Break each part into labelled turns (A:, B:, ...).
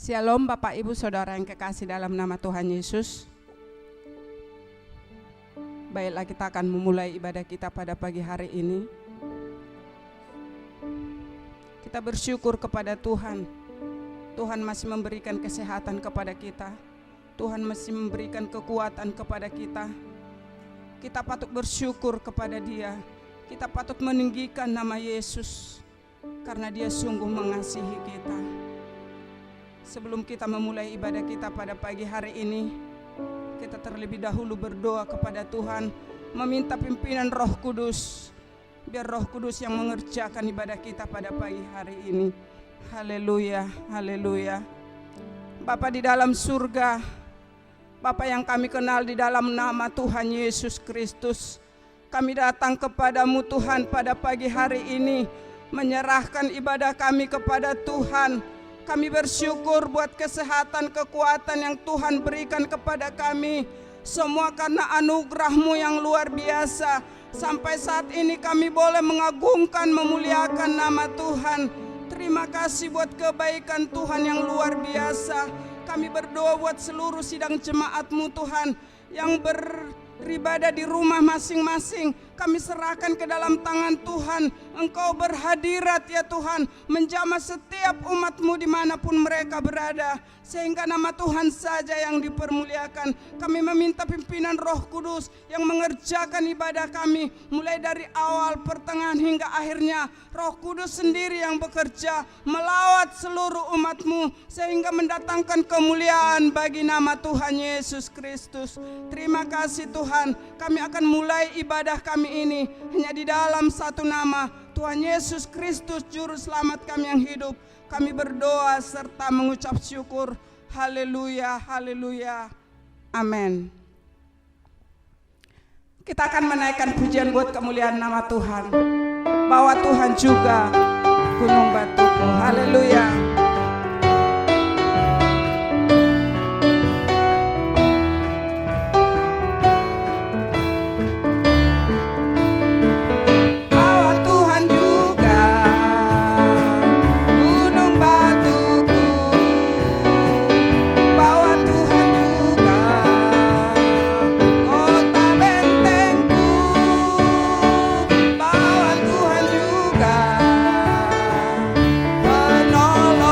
A: Shalom Bapak Ibu Saudara yang kekasih dalam nama Tuhan Yesus. Baiklah, kita akan memulai ibadah kita pada pagi hari ini. Kita bersyukur kepada Tuhan. Tuhan masih memberikan kesehatan kepada kita. Tuhan masih memberikan kekuatan kepada kita. Kita patut bersyukur kepada Dia. Kita patut meninggikan nama Yesus karena Dia sungguh mengasihi kita. Sebelum kita memulai ibadah kita pada pagi hari ini, kita terlebih dahulu berdoa kepada Tuhan, meminta pimpinan Roh Kudus, biar Roh Kudus yang mengerjakan ibadah kita pada pagi hari ini. Haleluya, haleluya. Bapa di dalam surga, Bapa yang kami kenal di dalam nama Tuhan Yesus Kristus, kami datang kepadamu Tuhan pada pagi hari ini, menyerahkan ibadah kami kepada Tuhan. Kami bersyukur buat kesehatan, kekuatan yang Tuhan berikan kepada kami. Semua karena anugerah-Mu yang luar biasa. Sampai saat ini kami boleh mengagungkan, memuliakan nama Tuhan. Terima kasih buat kebaikan Tuhan yang luar biasa. Kami berdoa buat seluruh sidang jemaat-Mu Tuhan yang beribadah di rumah masing-masing. Kami serahkan ke dalam tangan Tuhan. Engkau berhadirat ya Tuhan, menjamah setiap umat-Mu dimanapun mereka berada, sehingga nama Tuhan saja yang dipermuliakan. Kami meminta pimpinan Roh Kudus yang mengerjakan ibadah kami, mulai dari awal, pertengahan hingga akhirnya. Roh Kudus sendiri yang bekerja melawat seluruh umat-Mu, sehingga mendatangkan kemuliaan bagi nama Tuhan Yesus Kristus. Terima kasih Tuhan. Kami akan mulai ibadah kami ini hanya di dalam satu nama, Tuhan Yesus Kristus Juru Selamat kami yang hidup. Kami berdoa serta mengucap syukur. Haleluya, haleluya, amin. Kita akan menaikkan pujian buat kemuliaan nama Tuhan. Bahwa Tuhan juga gunung batuku. Haleluya.
B: Penolong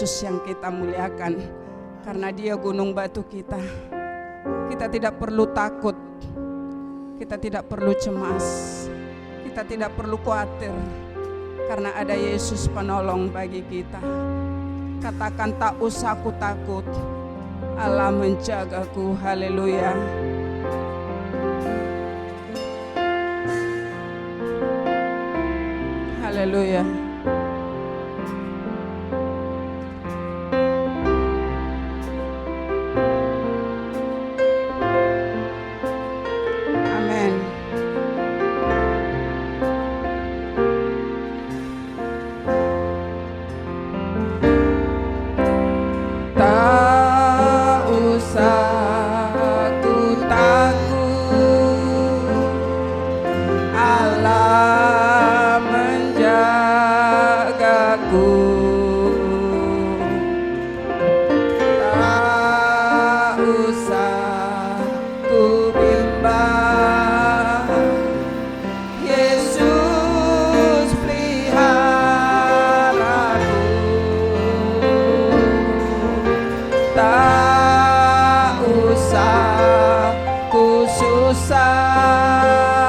A: Yesus yang kita muliakan, karena Dia gunung batu kita. Kita tidak perlu takut, kita tidak perlu cemas, kita tidak perlu khawatir, karena ada Yesus penolong bagi kita. Katakan, tak usah aku takut, Allah menjagaku. Haleluya. Haleluya. Amin. Tak usah ku takut, Allah menjagaku. Tak usah ku bimbang, Yesus peliharaku. Tak usah ku susah,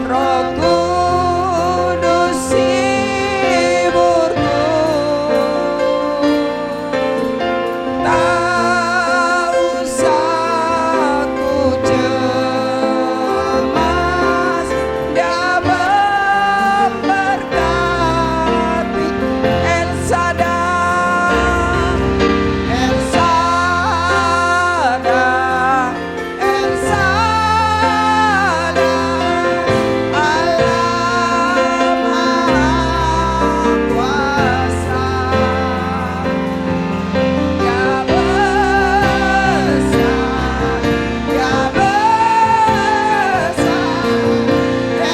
A: Roh Kudus hiburku. Tak usah ku cemas, Dia memberkati. El Shaddai, El Shaddai, El Shaddai, Allah Maha Kuasa. Dia besar, Dia besar, El Shaddai mulia. El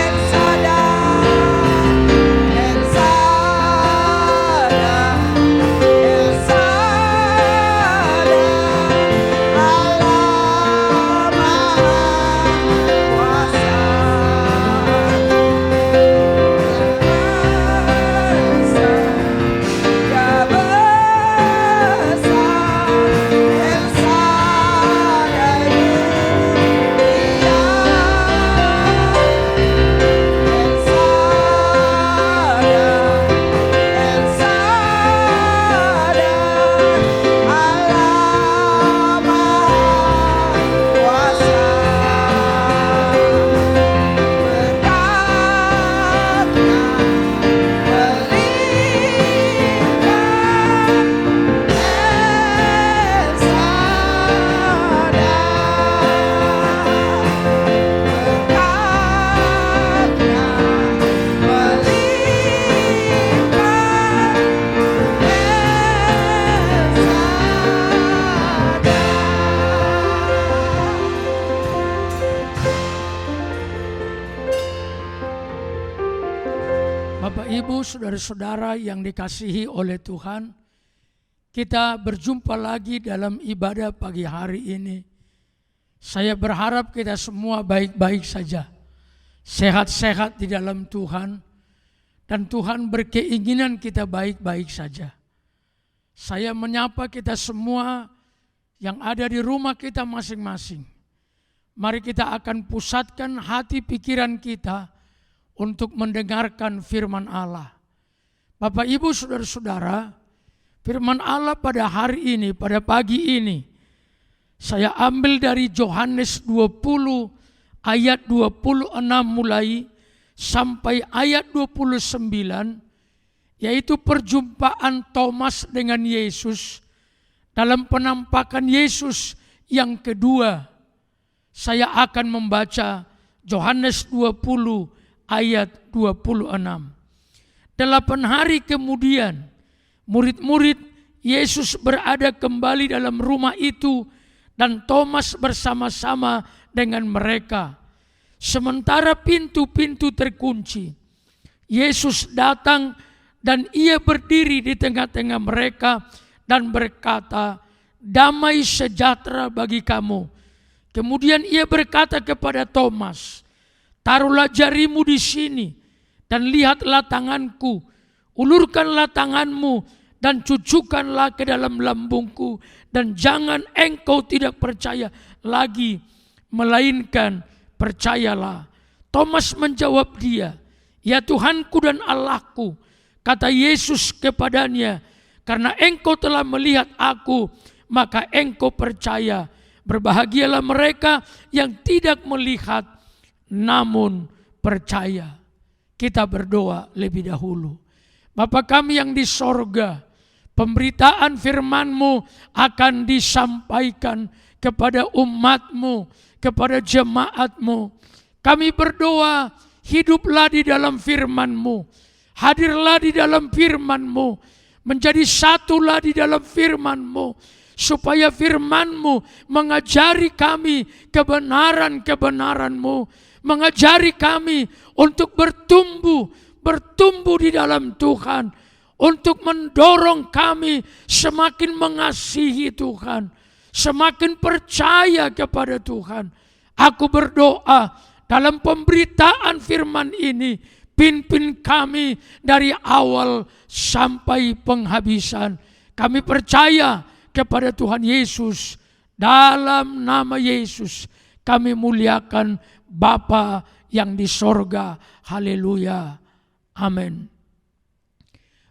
A: Shaddai, El Shaddai, Allah Maha Kuasa.
B: Bapak, Ibu, saudara-saudara yang dikasihi oleh Tuhan, kita berjumpa lagi dalam ibadah pagi hari ini. Saya berharap kita semua baik-baik saja, sehat-sehat di dalam Tuhan, dan Tuhan berkeinginan kita baik-baik saja. Saya menyapa kita semua yang ada di rumah kita masing-masing. Mari kita akan pusatkan hati pikiran kita untuk mendengarkan firman Allah. Bapak, Ibu, saudara-saudara, firman Allah pada hari ini, pada pagi ini, saya ambil dari Yohanes 20 ayat 26 mulai sampai ayat 29, yaitu perjumpaan Thomas dengan Yesus dalam penampakan Yesus yang kedua. Saya akan membaca Yohanes 20 ayat 26. 8 hari kemudian, murid-murid Yesus berada kembali dalam rumah itu dan Thomas bersama-sama dengan mereka. Sementara pintu-pintu terkunci, Yesus datang dan ia berdiri di tengah-tengah mereka dan berkata, "Damai sejahtera bagi kamu." Kemudian ia berkata kepada Thomas, "Taruhlah jarimu di sini dan lihatlah tanganku, ulurkanlah tanganmu dan cucukkanlah ke dalam lambungku, dan jangan engkau tidak percaya lagi, melainkan percayalah." Thomas menjawab dia, "Ya Tuhanku dan Allahku." Kata Yesus kepadanya, "Karena engkau telah melihat aku, maka engkau percaya. Berbahagialah mereka yang tidak melihat, namun percaya." Kita berdoa lebih dahulu. Bapa kami yang di sorga, pemberitaan firman-Mu akan disampaikan kepada umat-Mu, kepada jemaat-Mu. Kami berdoa, hiduplah di dalam firman-Mu, hadirlah di dalam firman-Mu, menjadi satulah di dalam firman-Mu, supaya firman-Mu mengajari kami kebenaran-kebenaran-Mu, mengajari kami untuk bertumbuh di dalam Tuhan, untuk mendorong kami semakin mengasihi Tuhan, semakin percaya kepada Tuhan. Aku berdoa dalam pemberitaan firman ini, pimpin kami dari awal sampai penghabisan. Kami percaya kepada Tuhan Yesus. Dalam nama Yesus kami muliakan Bapa yang di sorga. Haleluya. Amin.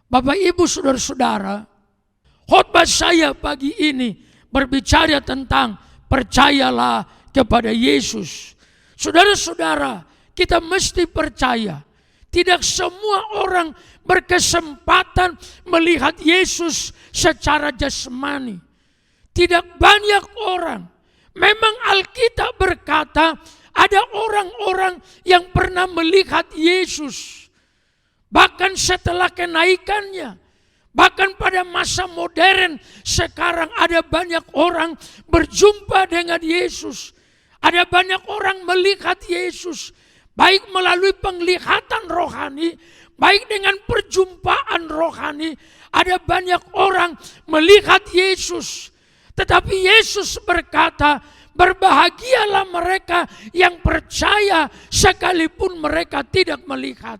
B: Bapak, Ibu, saudara-saudara, khotbah saya pagi ini berbicara tentang percayalah kepada Yesus. Saudara-saudara, kita mesti percaya. Tidak semua orang berkesempatan melihat Yesus secara jasmani. Tidak banyak orang. Memang Alkitab berkata ada orang-orang yang pernah melihat Yesus. Bahkan setelah kenaikannya. Bahkan pada masa modern sekarang ada banyak orang berjumpa dengan Yesus. Ada banyak orang melihat Yesus. Baik melalui penglihatan rohani, baik dengan perjumpaan rohani. Ada banyak orang melihat Yesus. Tetapi Yesus berkata, berbahagialah mereka yang percaya sekalipun mereka tidak melihat.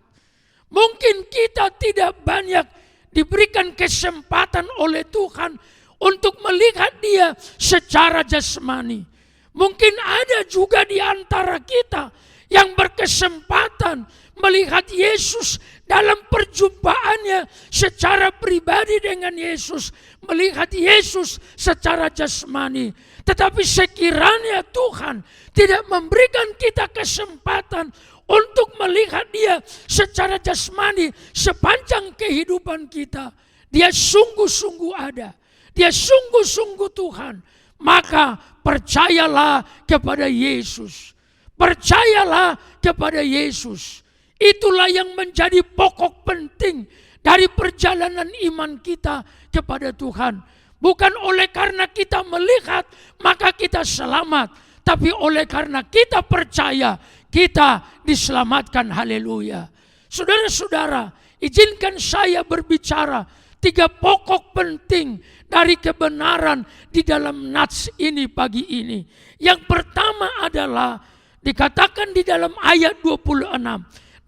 B: Mungkin kita tidak banyak diberikan kesempatan oleh Tuhan untuk melihat Dia secara jasmani. Mungkin ada juga di antara kita yang berkesempatan melihat Yesus dalam perjumpaannya secara pribadi dengan Yesus, melihat Yesus secara jasmani. Tetapi sekiranya Tuhan tidak memberikan kita kesempatan untuk melihat Dia secara jasmani sepanjang kehidupan kita, Dia sungguh-sungguh ada, Dia sungguh-sungguh Tuhan, maka percayalah kepada Yesus. Percayalah kepada Yesus. Itulah yang menjadi pokok penting dari perjalanan iman kita kepada Tuhan. Bukan oleh karena kita melihat maka kita selamat, tapi oleh karena kita percaya kita diselamatkan. Haleluya. Saudara-saudara, izinkan saya berbicara 3 pokok penting dari kebenaran di dalam nats ini pagi ini. Yang pertama adalah dikatakan di dalam ayat 26.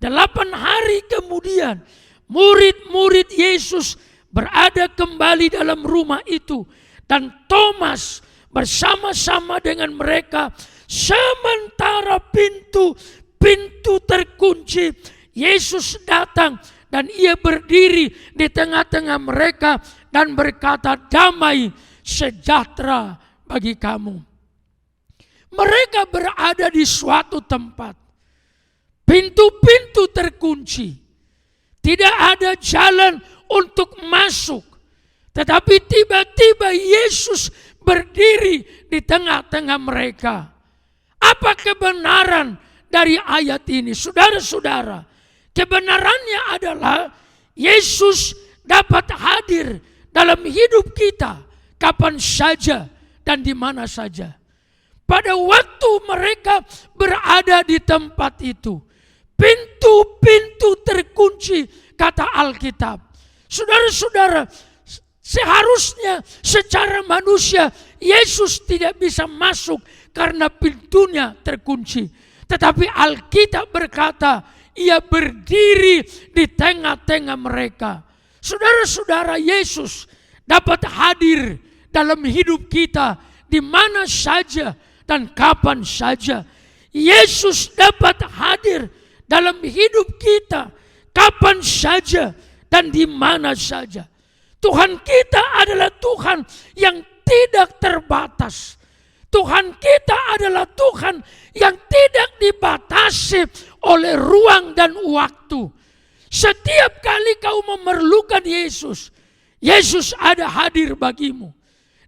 B: 8 hari kemudian murid-murid Yesus berada kembali dalam rumah itu. Dan Thomas bersama-sama dengan mereka. Sementara pintu terkunci, Yesus datang dan ia berdiri di tengah-tengah mereka dan berkata, "Damai sejahtera bagi kamu." Mereka berada di suatu tempat. Pintu-pintu terkunci. Tidak ada jalan untuk masuk. Tetapi tiba-tiba Yesus berdiri di tengah-tengah mereka. Apa kebenaran dari ayat ini, saudara-saudara, kebenarannya adalah Yesus dapat hadir dalam hidup kita kapan saja dan di mana saja. Pada waktu mereka berada di tempat itu, pintu-pintu terkunci, kata Alkitab. Saudara-saudara, seharusnya secara manusia Yesus tidak bisa masuk karena pintunya terkunci. Tetapi Alkitab berkata, ia berdiri di tengah-tengah mereka. Saudara-saudara, Yesus dapat hadir dalam hidup kita di mana saja dan kapan saja. Yesus dapat hadir dalam hidup kita kapan saja dan di mana saja. Tuhan kita adalah Tuhan yang tidak terbatas. Tuhan kita adalah Tuhan yang tidak dibatasi oleh ruang dan waktu. Setiap kali kau memerlukan Yesus, Yesus ada hadir bagimu.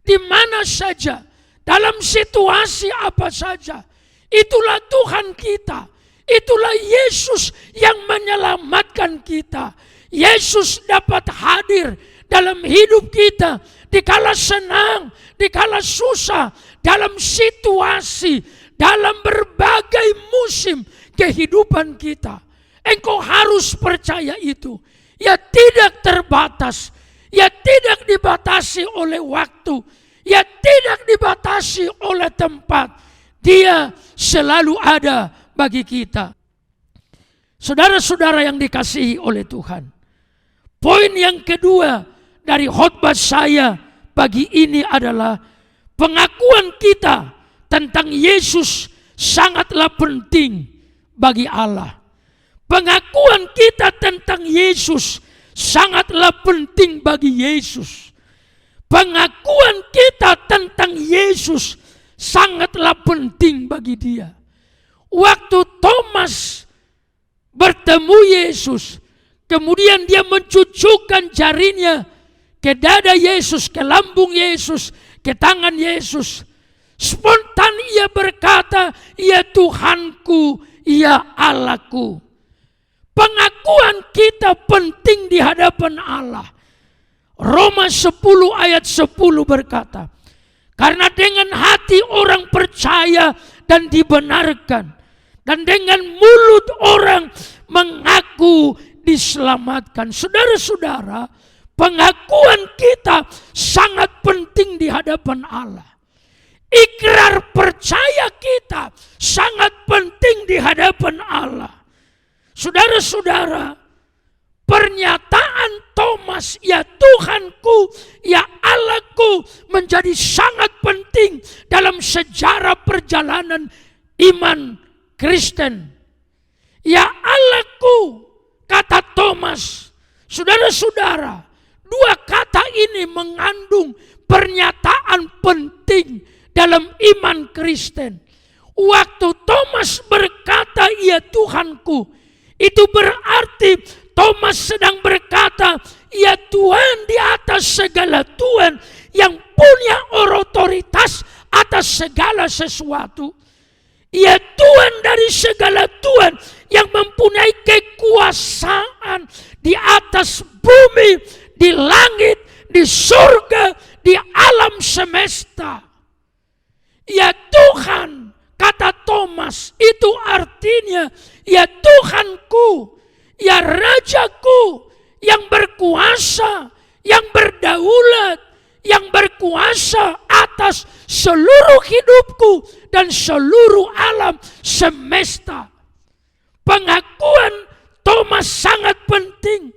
B: Di mana saja, dalam situasi apa saja. Itulah Tuhan kita. Itulah Yesus yang menyelamatkan kita. Yesus dapat hadir dalam hidup kita dikala senang, dikala susah, dalam situasi, dalam berbagai musim kehidupan kita. Engkau harus percaya itu. Ya tidak terbatas, ya tidak dibatasi oleh waktu, ya tidak dibatasi oleh tempat. Dia selalu ada bagi kita. Saudara-saudara yang dikasihi oleh Tuhan, poin yang kedua dari khotbah saya pagi ini adalah pengakuan kita tentang Yesus sangatlah penting bagi Allah. Pengakuan kita tentang Yesus sangatlah penting bagi Yesus. Pengakuan kita tentang Yesus sangatlah penting bagi Dia. Waktu Thomas bertemu Yesus, kemudian dia mencucukkan jarinya ke dada Yesus, ke lambung Yesus, ke tangan Yesus. Spontan ia berkata, "Ya Tuhanku, ya Allahku." Pengakuan kita penting di hadapan Allah. Roma 10 ayat 10 berkata, karena dengan hati orang percaya dan dibenarkan, dan dengan mulut orang mengaku diselamatkan. Saudara-saudara, pengakuan kita sangat penting di hadapan Allah. Ikrar percaya kita sangat penting di hadapan Allah. Saudara-saudara, pernyataan Thomas, "Ya Tuhanku, ya Allahku," menjadi sangat penting dalam sejarah perjalanan iman Kristen. "Ya Allahku," kata Thomas. Saudara-saudara, dua kata ini mengandung pernyataan penting dalam iman Kristen. Waktu Thomas berkata, "Ya Tuhanku," itu berarti Thomas sedang berkata, "Ya Tuhan di atas segala Tuhan yang punya otoritas atas segala sesuatu. Ya Tuhan dari segala Tuhan yang mempunyai kekuasaan di atas bumi, di langit, di surga, di alam semesta." Ya Tuhan, kata Thomas, itu artinya, "Ya Tuhanku, ya Rajaku yang berkuasa, yang berdaulat, yang berkuasa atas seluruh hidupku dan seluruh alam semesta." Pengakuan Thomas sangat penting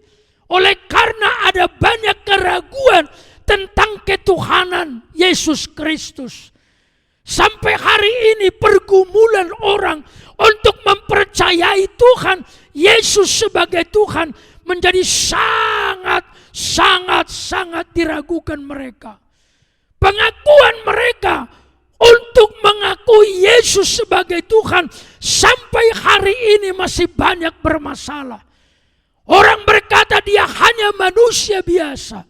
B: oleh karena ada banyak keraguan tentang ketuhanan Yesus Kristus. Sampai hari ini pergumulan orang untuk mempercayai Tuhan Yesus sebagai Tuhan menjadi sangat diragukan mereka. Pengakuan mereka untuk mengakui Yesus sebagai Tuhan sampai hari ini masih banyak bermasalah. Orang berkata dia hanya manusia biasa.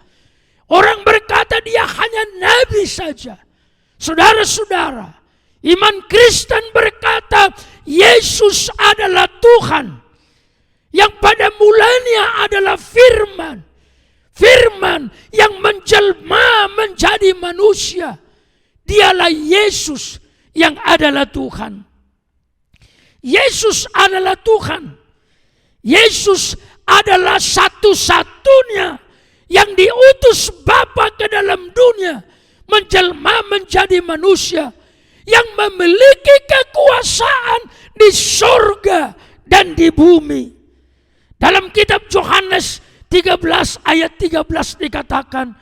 B: Orang berkata dia hanya nabi saja. Saudara-saudara, iman Kristen berkata Yesus adalah Tuhan, yang pada mulanya adalah firman. Firman yang menjelma menjadi manusia. Dialah Yesus yang adalah Tuhan. Yesus adalah Tuhan. Yesus adalah satu-satunya yang diutus Bapa ke dalam dunia, menjelma menjadi manusia, yang memiliki kekuasaan di surga dan di bumi. Dalam kitab Yohanes 13 ayat 13 dikatakan,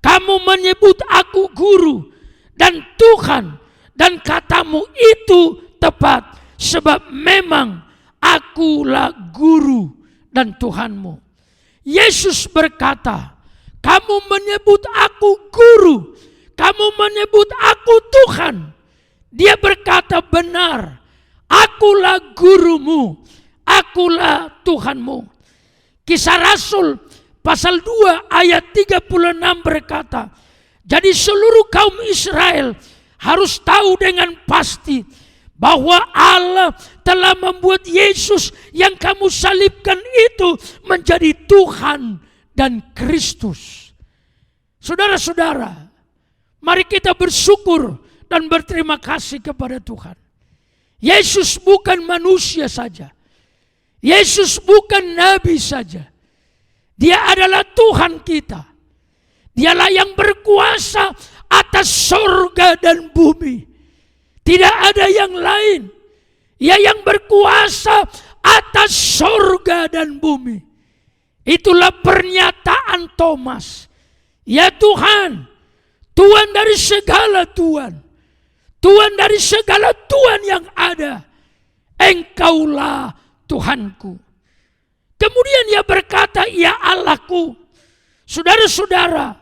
B: kamu menyebut aku guru dan Tuhan, dan katamu itu tepat, sebab memang akulah guru dan Tuhanmu. Yesus berkata, kamu menyebut aku guru, kamu menyebut aku Tuhan. Dia berkata benar, akulah gurumu, akulah Tuhanmu. Kisah Rasul pasal 2 ayat 36 berkata, jadi seluruh kaum Israel harus tahu dengan pasti bahwa Allah telah membuat Yesus yang kamu salibkan itu menjadi Tuhan dan Kristus. Saudara-saudara, mari kita bersyukur dan berterima kasih kepada Tuhan. Yesus bukan manusia saja. Yesus bukan nabi saja. Dia adalah Tuhan kita. Dialah yang berkuasa atas surga dan bumi. Tidak ada yang lain. Dia yang berkuasa atas surga dan bumi. Itulah pernyataan Thomas. Ya Tuhan, Tuhan dari segala Tuhan. Tuhan dari segala Tuhan yang ada. Engkaulah Tuhanku. Kemudian ia berkata, ya Allahku. Saudara-saudara,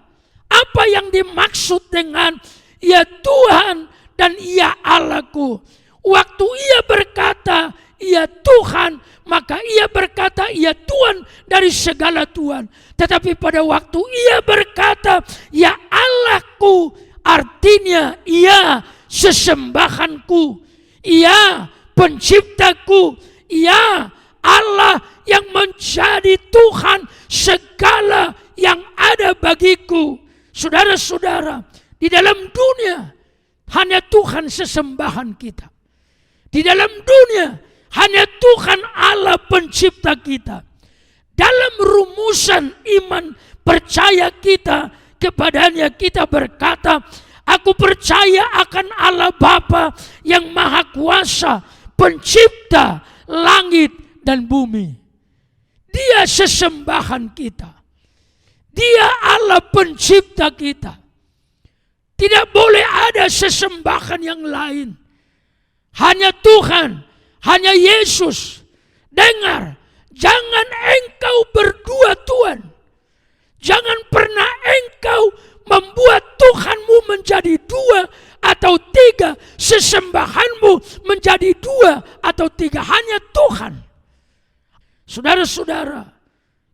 B: apa yang dimaksud dengan ya Tuhan dan ya Allahku? Waktu ia berkata, ya Tuhan, maka ia berkata, ya Tuhan dari segala Tuhan. Tetapi pada waktu ia berkata, ya Allahku, artinya ia sesembahanku, ia penciptaku, ia Allah yang menjadi Tuhan segala yang ada bagiku. Saudara-saudara, di dalam dunia hanya Tuhan sesembahan kita. Di dalam dunia hanya Tuhan Allah pencipta kita. Dalam rumusan iman percaya kita kepadanya, kita berkata, aku percaya akan Allah Bapa yang Maha Kuasa, pencipta langit dan bumi. Dia sesembahan kita. Dia Allah pencipta kita. Tidak boleh ada sesembahan yang lain. Hanya Tuhan, hanya Yesus. Dengar, jangan engkau berdua Tuhan. Jangan pernah engkau membuat Tuhanmu menjadi dua atau tiga, sesembahanmu menjadi dua atau tiga, hanya Tuhan. Saudara-saudara,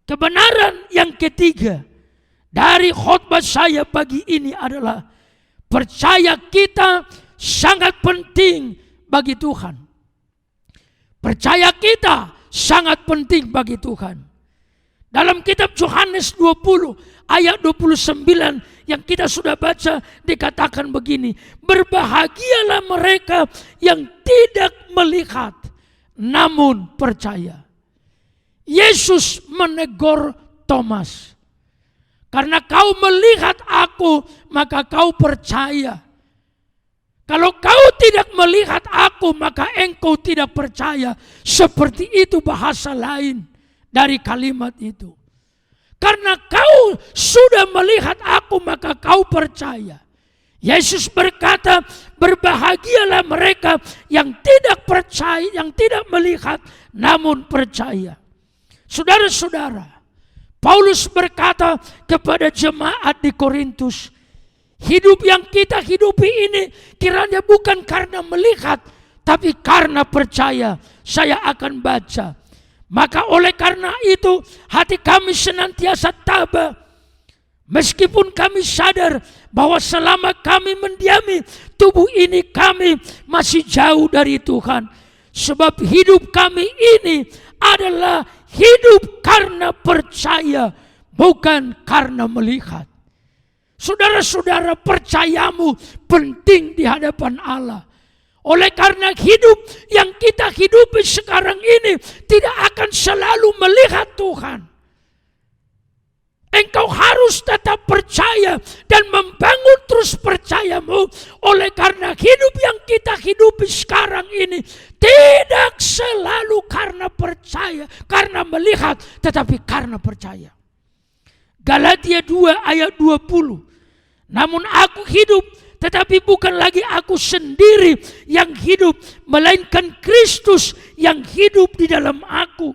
B: kebenaran yang ketiga dari khotbah saya pagi ini adalah percaya kita sangat penting bagi Tuhan. Percaya kita sangat penting bagi Tuhan. Dalam kitab Yohanes 20 ayat 29 yang kita sudah baca dikatakan begini, berbahagialah mereka yang tidak melihat namun percaya. Yesus menegur Thomas, karena kau melihat aku maka kau percaya. Kalau kau tidak melihat aku maka engkau tidak percaya. Seperti itu bahasa lain dari kalimat itu. Karena kau sudah melihat aku maka kau percaya. Yesus berkata, berbahagialah mereka yang tidak percaya, yang tidak melihat namun percaya. Saudara-saudara, Paulus berkata kepada jemaat di Korintus, hidup yang kita hidupi ini kiranya bukan karena melihat, tapi karena percaya. Saya akan baca. Maka oleh karena itu hati kami senantiasa tabah, meskipun kami sadar bahwa selama kami mendiami tubuh ini kami masih jauh dari Tuhan. Sebab hidup kami ini adalah hidup karena percaya, bukan karena melihat. Saudara-saudara, percayamu penting di hadapan Allah. Oleh karena hidup yang kita hidupi sekarang ini tidak akan selalu melihat Tuhan. Engkau harus tetap percaya dan membangun terus percayamu. Oleh karena hidup yang kita hidupi sekarang ini tidak selalu karena percaya, karena melihat, tetapi karena percaya. Galatia 2 ayat 20. Namun aku hidup, tetapi bukan lagi aku sendiri yang hidup, melainkan Kristus yang hidup di dalam aku.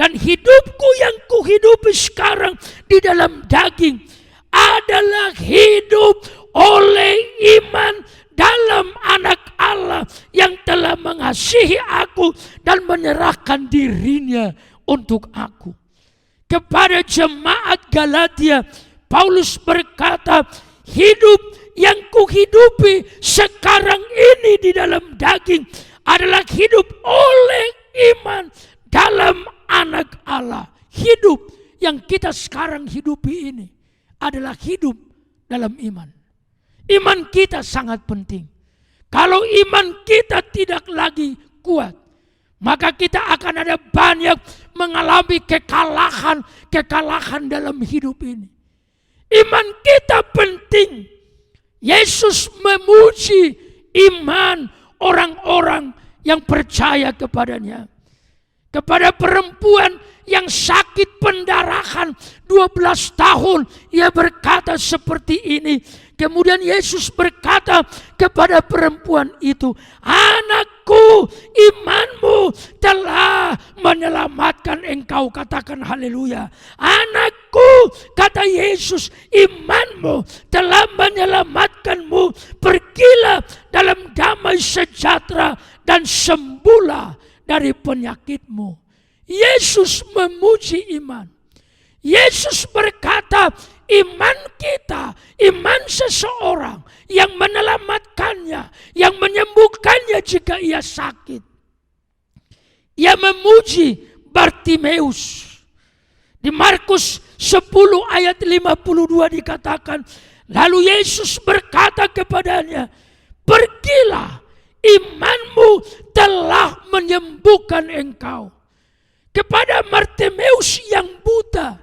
B: Dan hidupku yang kuhidupi sekarang di dalam daging adalah hidup oleh iman dalam Anak Allah yang telah mengasihi aku dan menyerahkan dirinya untuk aku. Kepada jemaat Galatia, Paulus berkata, hidup yang kuhidupi sekarang ini di dalam daging adalah hidup oleh iman dalam Anak Allah. Hidup yang kita sekarang hidupi ini adalah hidup dalam iman. Iman kita sangat penting. Kalau iman kita tidak lagi kuat, maka kita akan ada banyak mengalami kekalahan dalam hidup ini. Iman kita penting. Yesus memuji iman orang-orang yang percaya kepadanya. Kepada perempuan yang sakit pendarahan 12 tahun, ia berkata seperti ini. Kemudian Yesus berkata kepada perempuan itu, anakku, imanmu telah menyelamatkan engkau. Katakan haleluya. Anakku, kata Yesus, imanmu telah menyelamatkanmu. Pergilah dalam damai sejahtera dan sembuhlah dari penyakitmu. Yesus memuji iman. Yesus berkata, iman kita, iman seseorang yang menyelamatkannya, yang menyembuhkannya jika ia sakit. Ia memuji Bartimeus. Di Markus 10 ayat 52 dikatakan, lalu Yesus berkata kepadanya, pergilah, imanmu telah menyembuhkan engkau. Kepada Bartimeus yang buta,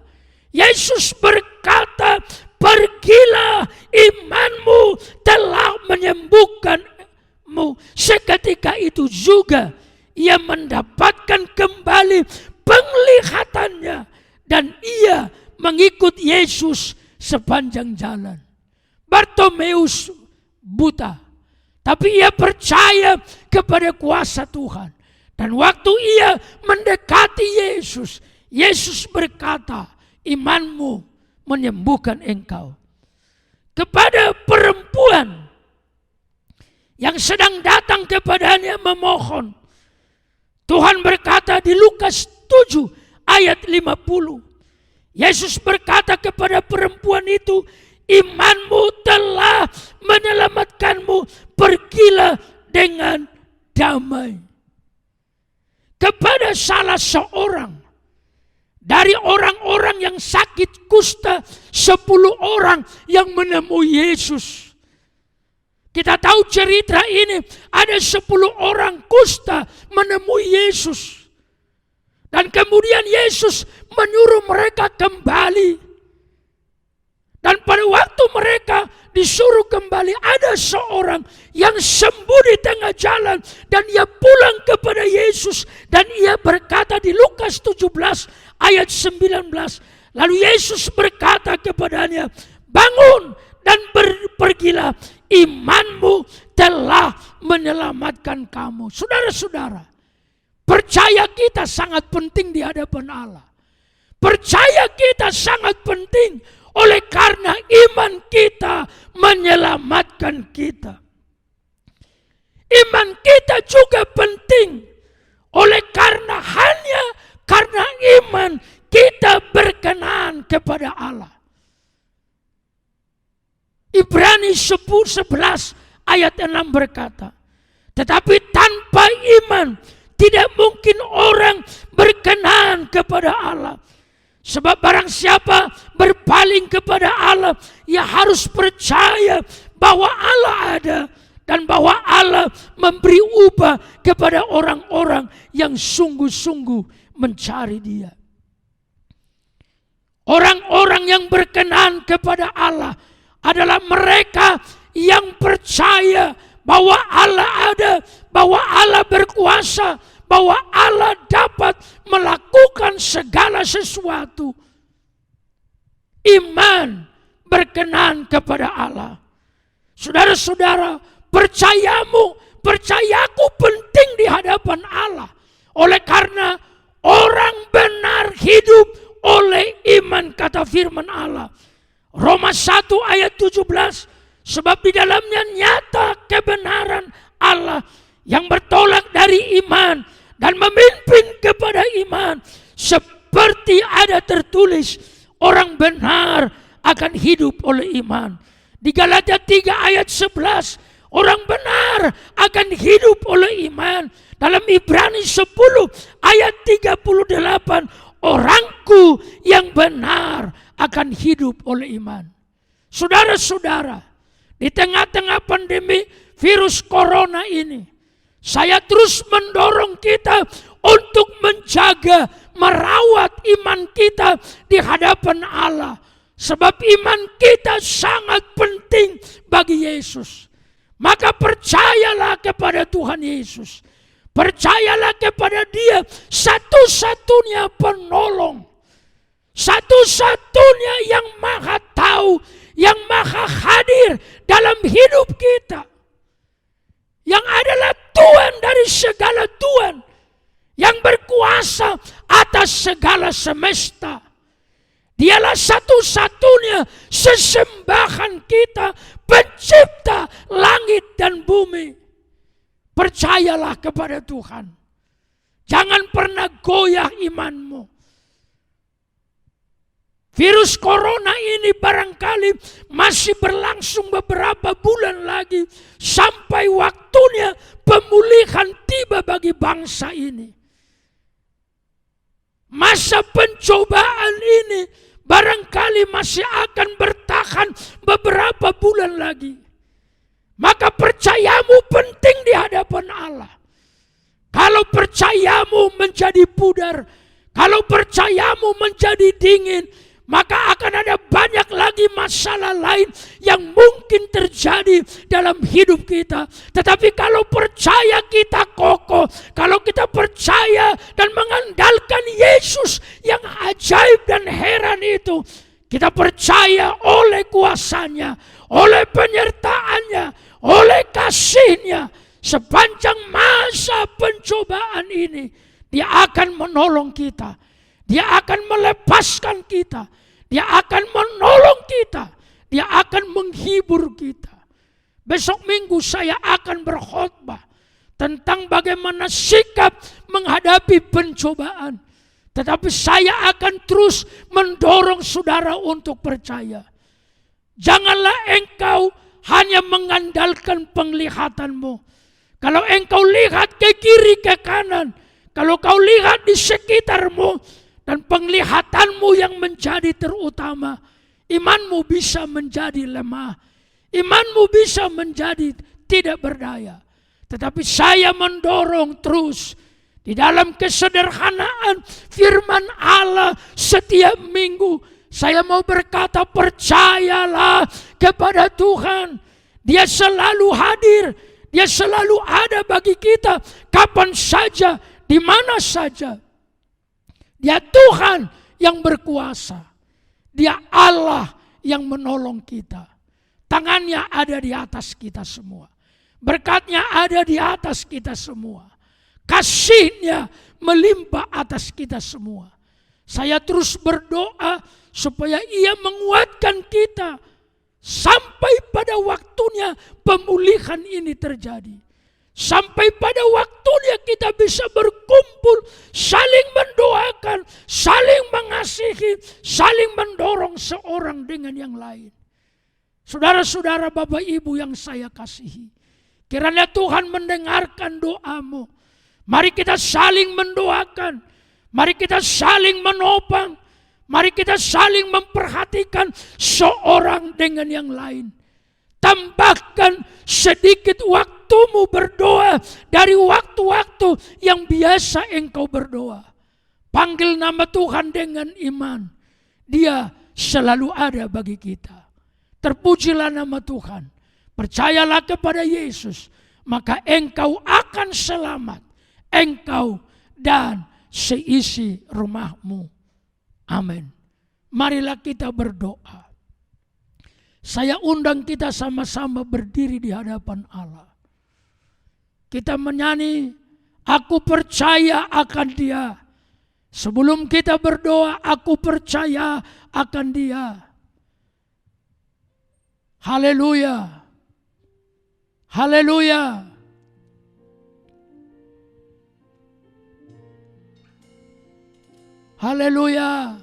B: Yesus berkata, pergilah, imanmu telah menyembuhkanmu. Seketika itu juga ia mendapatkan kembali penglihatannya dan ia mengikut Yesus sepanjang jalan. Bartimeus buta, tapi ia percaya kepada kuasa Tuhan. Dan waktu ia mendekati Yesus, Yesus berkata, imanmu menyembuhkan engkau. Kepada perempuan yang sedang datang kepadanya memohon, Tuhan berkata di Lukas 7 ayat 50. Yesus berkata kepada perempuan itu, imanmu telah menyelamatkanmu, pergilah dengan damai. Kepada salah seorang dari orang-orang yang sakit kusta, 10 orang yang menemui Yesus. Kita tahu cerita ini, ada 10 orang kusta menemui Yesus. Dan kemudian Yesus menyuruh mereka kembali. Dan pada waktu mereka disuruh kembali, ada seorang yang sembuh di tengah jalan dan ia pulang kepada Yesus dan ia berkata di Lukas 17 ayat 19, lalu Yesus berkata kepadanya, bangun dan pergilah, imanmu telah menyelamatkan kamu. Saudara-saudara, percaya kita sangat penting di hadapan Allah. Percaya kita sangat penting oleh karena iman kita menyelamatkan kita. Iman kita juga penting oleh karena hanya karena iman kita berkenan kepada Allah. Ibrani 10:11 ayat 6 berkata, tetapi tanpa iman Tidak mungkin orang berkenan kepada Allah. Sebab barang siapa berpaling kepada Allah, ia harus percaya bahwa Allah ada dan bahwa Allah memberi upah kepada orang-orang yang sungguh-sungguh mencari Dia. Orang-orang yang berkenan kepada Allah adalah mereka yang percaya bahwa Allah ada, bahwa Allah berkuasa, bahwa Allah dapat melakukan segala sesuatu. Iman berkenan kepada Allah. Saudara-saudara, percayaku penting di hadapan Allah. Oleh karena orang benar hidup oleh iman, kata firman Allah. Roma 1 ayat 17, sebab di dalamnya nyata kebenaran Allah yang bertolak dari iman dan memimpin kepada iman. Seperti ada tertulis, orang benar akan hidup oleh iman. Di Galatia 3 ayat 11, orang benar akan hidup oleh iman. Dalam Ibrani 10 ayat 38, orangku yang benar akan hidup oleh iman. Saudara-saudara, di tengah-tengah pandemi virus corona ini, saya terus mendorong kita untuk menjaga, merawat iman kita di hadapan Allah. Sebab iman kita sangat penting bagi Yesus. Maka percayalah kepada Tuhan Yesus. Percayalah kepada Dia, satu-satunya penolong. Satu-satunya yang maha tahu, yang maha hadir dalam hidup kita. Yang adalah Tuhan dari segala Tuhan, yang berkuasa atas segala semesta. Dialah satu-satunya sesembahan kita, pencipta langit dan bumi. Percayalah kepada Tuhan. Jangan pernah goyah imanmu. Virus corona ini barangkali masih berlangsung beberapa bulan lagi sampai waktunya pemulihan tiba bagi bangsa ini. Masa pencobaan ini barangkali masih akan bertahan beberapa bulan lagi. Maka percayamu penting di hadapan Allah. Kalau percayamu menjadi pudar, kalau percayamu menjadi dingin, maka akan ada banyak lagi masalah lain yang mungkin terjadi dalam hidup kita. Tetapi kalau percaya kita kokoh, kalau kita percaya dan mengandalkan Yesus yang ajaib dan heran itu, kita percaya oleh kuasanya, oleh penyertaannya, oleh kasihnya, sepanjang masa pencobaan ini, Dia akan menolong kita. Dia akan melepaskan kita. Dia akan menolong kita. Dia akan menghibur kita. Besok minggu saya akan berkhotbah tentang bagaimana sikap menghadapi pencobaan. Tetapi saya akan terus mendorong saudara untuk percaya. Janganlah engkau hanya mengandalkan penglihatanmu. Kalau engkau lihat ke kiri ke kanan, kalau kau lihat di sekitarmu, dan penglihatanmu yang menjadi terutama, imanmu bisa menjadi lemah. Imanmu bisa menjadi tidak berdaya. Tetapi saya mendorong terus di dalam kesederhanaan firman Allah setiap minggu. Saya mau berkata, percayalah kepada Tuhan. Dia selalu hadir. Dia selalu ada bagi kita kapan saja, di mana saja. Dia Tuhan yang berkuasa. Dia Allah yang menolong kita. Tangannya ada di atas kita semua. Berkatnya ada di atas kita semua. Kasihnya melimpah atas kita semua. Saya terus berdoa supaya Ia menguatkan kita sampai pada waktunya pemulihan ini terjadi. Sampai pada waktunya kita bisa berkumpul, saling mendoakan, saling mengasihi, saling mendorong seorang dengan yang lain. Saudara-saudara, Bapak Ibu yang saya kasihi, kiranya Tuhan mendengarkan doamu, Mari kita saling mendoakan. Mari kita saling menopang. Mari kita saling memperhatikan seorang dengan yang lain. Tambahkan sedikit waktumu berdoa dari waktu-waktu yang biasa engkau berdoa. Panggil nama Tuhan dengan iman. Dia selalu ada bagi kita. Terpujilah nama Tuhan. Percayalah kepada Yesus, maka engkau akan selamat. Engkau dan seisi rumahmu. Amin. Marilah kita berdoa. Saya undang kita sama-sama berdiri di hadapan Allah. Kita menyanyi, aku percaya akan Dia. Sebelum kita berdoa, aku percaya akan Dia. Haleluya. Haleluya. Haleluya.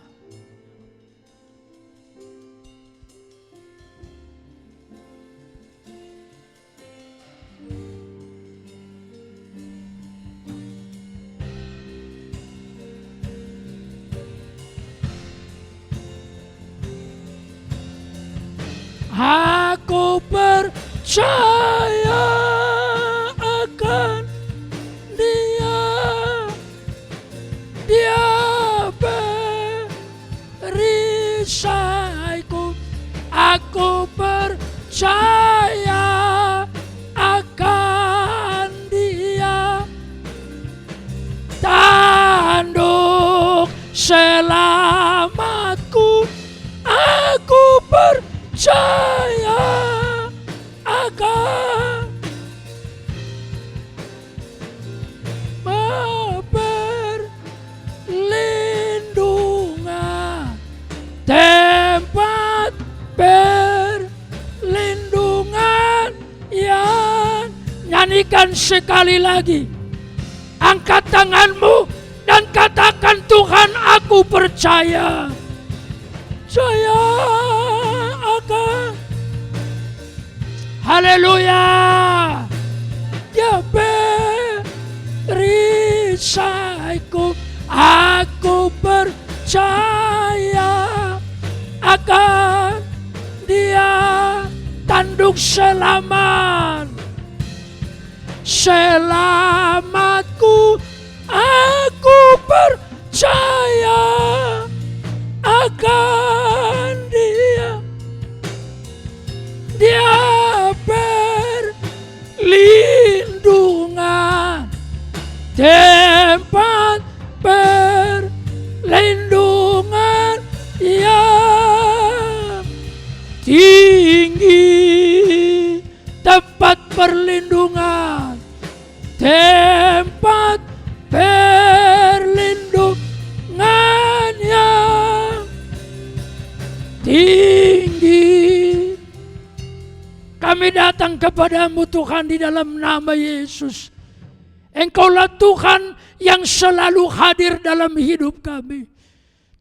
B: Aku percaya akan Dia. Dia perisaiku. Aku percaya akan Dia. Tanduk selamatku. Aku percaya akan perlindungan, tempat perlindungan yang. Nyanyikan sekali lagi. Angkat tanganmu dan katakan, Tuhan, aku percaya. Saya akan. Haleluya. Ya perisaiku. Aku percaya akan Dia. Tanduk selamat. Selamatku. Aku percaya akan Dia. Dia perlindungan, tempat perlindungan yang tinggi. Tempat perlindungan, tempat perlindungan yang tinggi. Kami datang kepadamu Tuhan di dalam nama Yesus. Engkaulah Tuhan yang selalu hadir dalam hidup kami.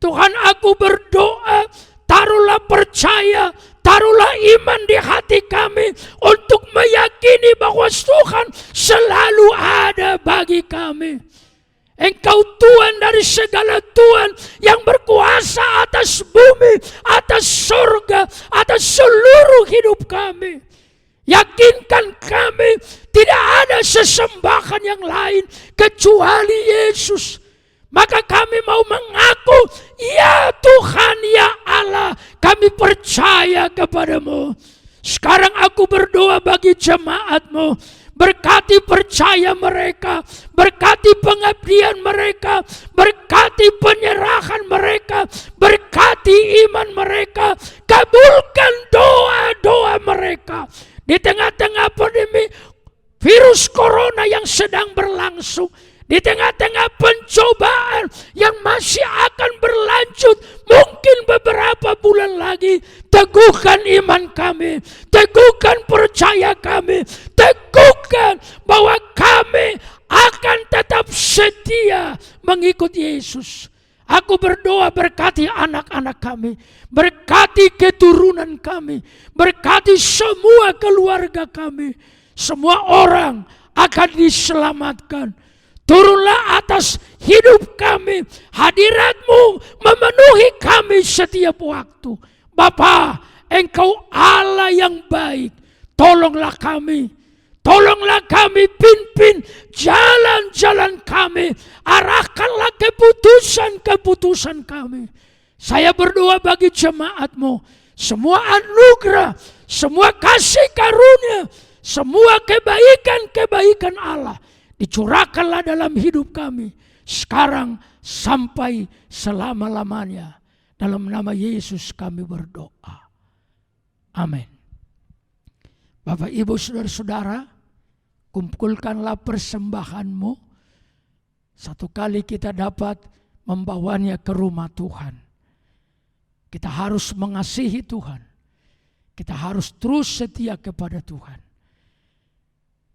B: Tuhan, aku berdoa, taruhlah percaya, taruhlah iman di hati kami untuk meyakini bahwa Tuhan selalu ada bagi kami. Engkau Tuhan dari segala Tuhan yang berkuasa atas bumi, atas surga, atas seluruh hidup kami. Yakinkan kami tidak ada sesembahan yang lain kecuali Yesus. Maka kami mau mengaku, ya Tuhan, ya Allah, kami percaya kepadamu. Sekarang aku berdoa bagi jemaat-Mu. Berkati percaya mereka, berkati pengabdian mereka, berkati penyerahan mereka, berkati iman mereka, kabulkan doa-doa mereka. Di tengah-tengah pandemi virus corona yang sedang berlangsung, di tengah-tengah pencobaan yang masih akan berlanjut mungkin beberapa bulan lagi, teguhkan iman kami, teguhkan percaya kami, teguhkan bahwa kami akan tetap setia mengikuti Yesus. Aku berdoa, berkati anak-anak kami, berkati keturunan kami, berkati semua keluarga kami. Semua orang akan diselamatkan. Turunlah atas hidup kami. Hadirat-Mu memenuhi kami setiap waktu. Bapa, Engkau Allah yang baik. Tolonglah kami. Tolonglah kami, pimpin jalan-jalan kami. Arahkanlah keputusan-keputusan kami. Saya berdoa bagi jemaat-Mu. Semua anugerah, semua kasih karunia, semua kebaikan-kebaikan Allah dicurahkanlah dalam hidup kami sekarang sampai selama-lamanya. Dalam nama Yesus kami berdoa. Amin. Bapak, Ibu, saudara-saudara, kumpulkanlah persembahanmu. Satu kali kita dapat membawanya ke rumah Tuhan. Kita harus mengasihi Tuhan. Kita harus terus setia kepada Tuhan.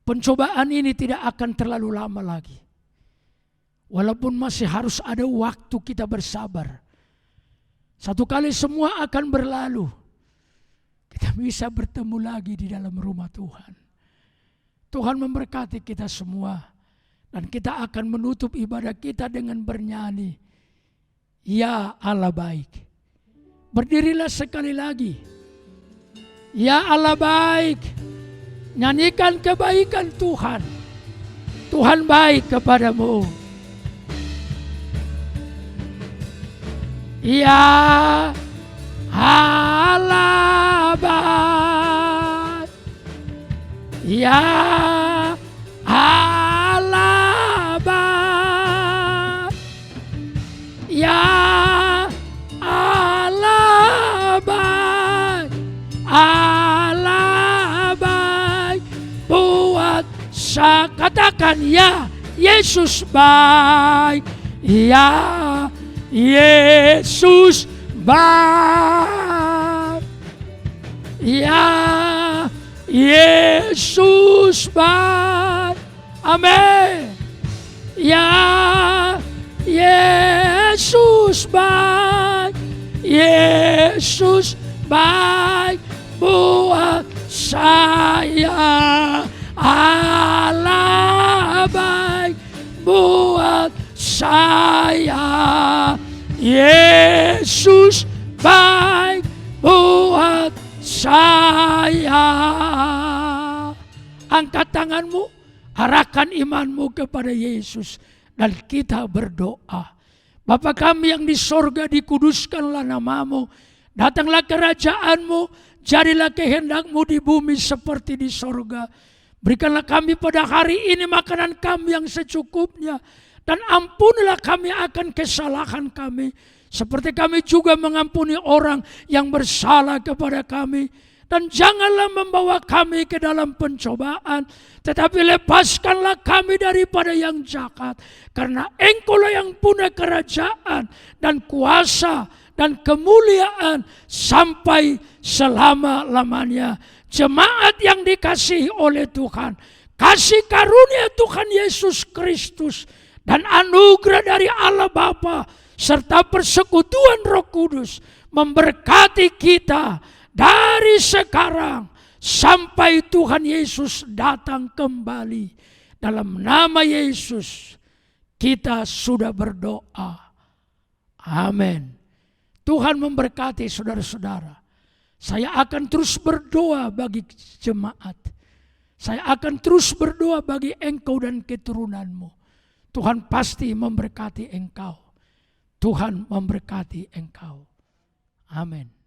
B: Pencobaan ini tidak akan terlalu lama lagi. Walaupun masih harus ada waktu kita bersabar. Satu kali semua akan berlalu. Kita bisa bertemu lagi di dalam rumah Tuhan. Tuhan memberkati kita semua. Dan kita akan menutup ibadah kita dengan bernyanyi. Ya Allah baik. Berdirilah sekali lagi. Ya Allah baik. Nyanyikan kebaikan Tuhan. Tuhan baik kepadamu. Ya Allah baik. Ya Allah baik. Ya Allah baik. Allah baik buat saya. Katakan ya Yesus baik. Ya Yesus baik. Ya Yesus baik. Amin. Ya Yesus baik. Yesus baik buat saya. Allah baik buat saya. Yesus baik buat saya. Angkat tanganmu, arahkan imanmu kepada Yesus, dan kita berdoa. Bapa kami yang di sorga, dikuduskanlah namamu. Datanglah kerajaanmu, jadilah kehendakmu di bumi seperti di sorga. Berikanlah kami pada hari ini makanan kami yang secukupnya. Dan ampunilah kami akan kesalahan kami. Seperti kami juga mengampuni orang yang bersalah kepada kami. Dan janganlah membawa kami ke dalam pencobaan. Tetapi lepaskanlah kami daripada yang jahat. Karena Engkaulah yang punya kerajaan dan kuasa dan kemuliaan sampai selama-lamanya. Jemaat yang dikasihi oleh Tuhan, kasih karunia Tuhan Yesus Kristus dan anugerah dari Allah Bapa serta persekutuan Roh Kudus memberkati kita dari sekarang sampai Tuhan Yesus datang kembali. Dalam nama Yesus kita sudah berdoa. Amin. Tuhan memberkati saudara-saudara. Saya akan terus berdoa bagi jemaat. Saya akan terus berdoa bagi engkau dan keturunanmu. Tuhan pasti memberkati engkau. Tuhan memberkati engkau. Amin.